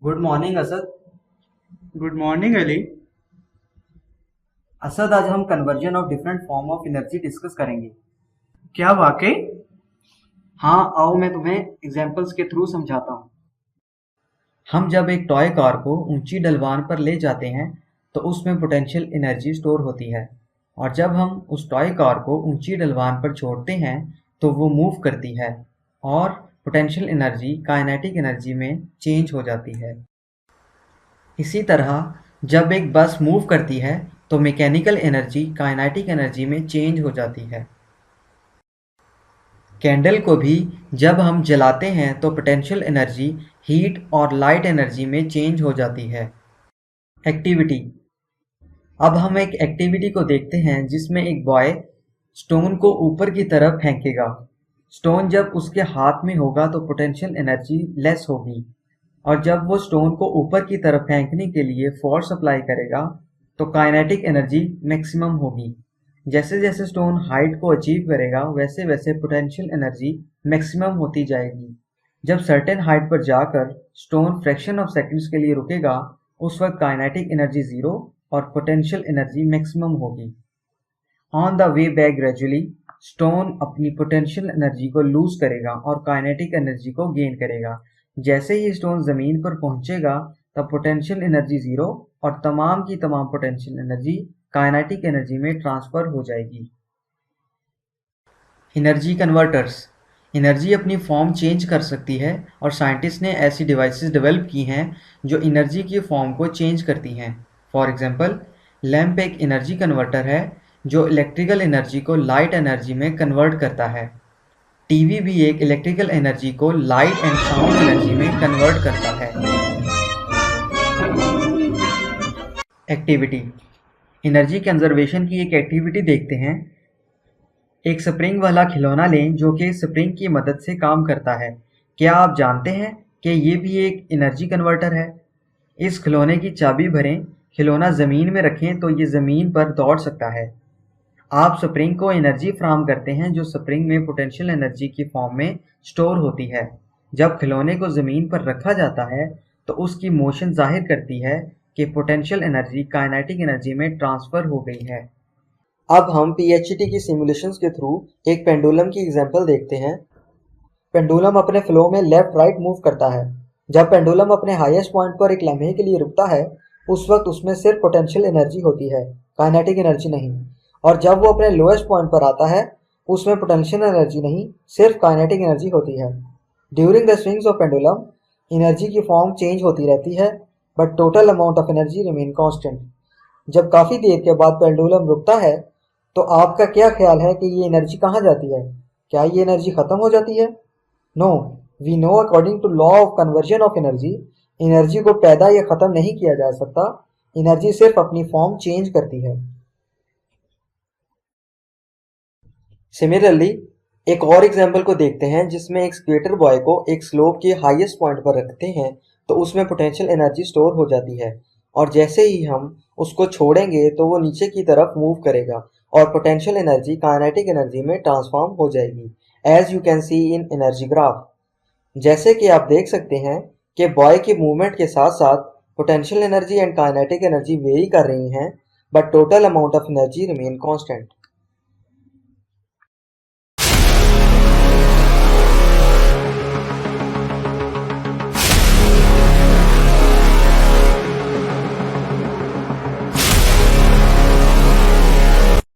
Good morning Asad. Good morning Ali. Asad, आज हम conversion of different form of energy discuss करेंगे। क्या वाकई? हाँ, आओ मैं तुम्हें एग्जांपल्स के थ्रू समझाता हूँ। हम जब एक टॉय कार को ऊंची ढलान पर ले जाते हैं तो उसमें पोटेंशियल एनर्जी स्टोर होती है, और जब हम उस टॉय कार को ऊंची ढलान पर छोड़ते हैं तो वो मूव करती है और पोटेंशियल एनर्जी काइनेटिक एनर्जी में चेंज हो जाती है। इसी तरह जब एक बस मूव करती है तो मैकेनिकल एनर्जी काइनेटिक एनर्जी में चेंज हो जाती है। कैंडल को भी जब हम जलाते हैं तो पोटेंशियल एनर्जी हीट और लाइट एनर्जी में चेंज हो जाती है। एक्टिविटी। अब हम एक एक्टिविटी को देखते हैं जिसमें एक बॉय स्टोन को ऊपर की तरफ फेंकेगा। स्टोन जब उसके हाथ में होगा तो पोटेंशियल एनर्जी लेस होगी, और जब वो स्टोन को ऊपर की तरफ फेंकने के लिए फोर्स अप्लाई करेगा तो काइनेटिक एनर्जी मैक्सिमम होगी। जैसे जैसे स्टोन हाइट को अचीव करेगा वैसे वैसे पोटेंशियल एनर्जी मैक्सिमम होती जाएगी। जब सर्टेन हाइट पर जाकर स्टोन फ्रैक्शन ऑफ सेकंड्स के लिए रुकेगा उस वक्त काइनेटिक एनर्जी जीरो और पोटेंशियल एनर्जी मैक्सिमम होगी। On the way back gradually stone अपनी पोटेंशियल एनर्जी को लूज करेगा और काइनेटिक एनर्जी को गेन करेगा। जैसे ही स्टोन जमीन पर पहुंचेगा तब पोटेंशियल एनर्जी जीरो और तमाम की तमाम पोटेंशियल एनर्जी काइनेटिक एनर्जी में ट्रांसफर हो जाएगी। Energy converters. एनर्जी अपनी फॉर्म चेंज कर सकती है और साइंटिस्ट ने ऐसी डिवाइसेस डेवलप की हैं जो एनर्जी की फॉर्म को चेंज करती हैं। फॉर एग्जांपल, लैंप एक एनर्जी कन्वर्टर है जो इलेक्ट्रिकल एनर्जी को लाइट एनर्जी में कन्वर्ट करता है। टीवी भी एक इलेक्ट्रिकल एनर्जी को लाइट एंड साउंड एनर्जी में कन्वर्ट करता है। एक्टिविटी। एनर्जी कंजर्वेशन की एक एक्टिविटी देखते हैं। एक स्प्रिंग वाला खिलौना लें जो कि स्प्रिंग की मदद से काम करता है। क्या आप जानते हैं कि ये भी एक एनर्जी कन्वर्टर है? इस खिलौने की चाबी भरें, खिलौना ज़मीन में रखें तो ये ज़मीन पर दौड़ सकता है। आप स्प्रिंग को एनर्जी फ्राहम करते हैं जो स्प्रिंग में पोटेंशियल एनर्जी की फॉर्म में स्टोर होती है। जब खिलौने को ज़मीन पर रखा जाता है तो उसकी मोशन जाहिर करती है कि पोटेंशियल एनर्जी काइनेटिक एनर्जी में ट्रांसफ़र हो गई है। अब हम पीएचईटी की सिमुलेशंस के थ्रू एक पेंडुलम की एग्जांपल देखते हैं। पेंडुलम अपने फ्लो में लेफ्ट राइट मूव करता है। जब पेंडुलम अपने हाईएस्ट पॉइंट पर एक लम्हे के लिए रुकता है उस वक्त उसमें सिर्फ पोटेंशियल एनर्जी होती है, काइनेटिक एनर्जी नहीं। और जब वो अपने लोएस्ट पॉइंट पर आता है उसमें पोटेंशियल एनर्जी नहीं, सिर्फ काइनेटिक एनर्जी होती है। During the swings of pendulum energy की फॉर्म चेंज होती रहती है but total amount of energy remain constant. जब काफ़ी देर के बाद पेंडुलम रुकता है तो आपका क्या ख्याल है कि ये एनर्जी कहाँ जाती है? क्या ये एनर्जी ख़त्म हो जाती है? No, we know according to law of conversion of energy, energy को पैदा या ख़त्म नहीं किया जा सकता। एनर्जी सिर्फ अपनी फॉर्म चेंज करती है। सिमिलरली एक और एग्जाम्पल को देखते हैं जिसमें एक स्केटर बॉय को एक स्लोप के हाईएस्ट पॉइंट पर रखते हैं तो उसमें पोटेंशियल एनर्जी स्टोर हो जाती है, और जैसे ही हम उसको छोड़ेंगे तो वो नीचे की तरफ मूव करेगा और पोटेंशियल एनर्जी काइनेटिक एनर्जी में ट्रांसफॉर्म हो जाएगी, as you can see in energy graph. जैसे कि आप देख सकते हैं कि बॉय के मूवमेंट के साथ साथ potential energy and kinetic energy very कर रही हैं but total amount of energy remain constant.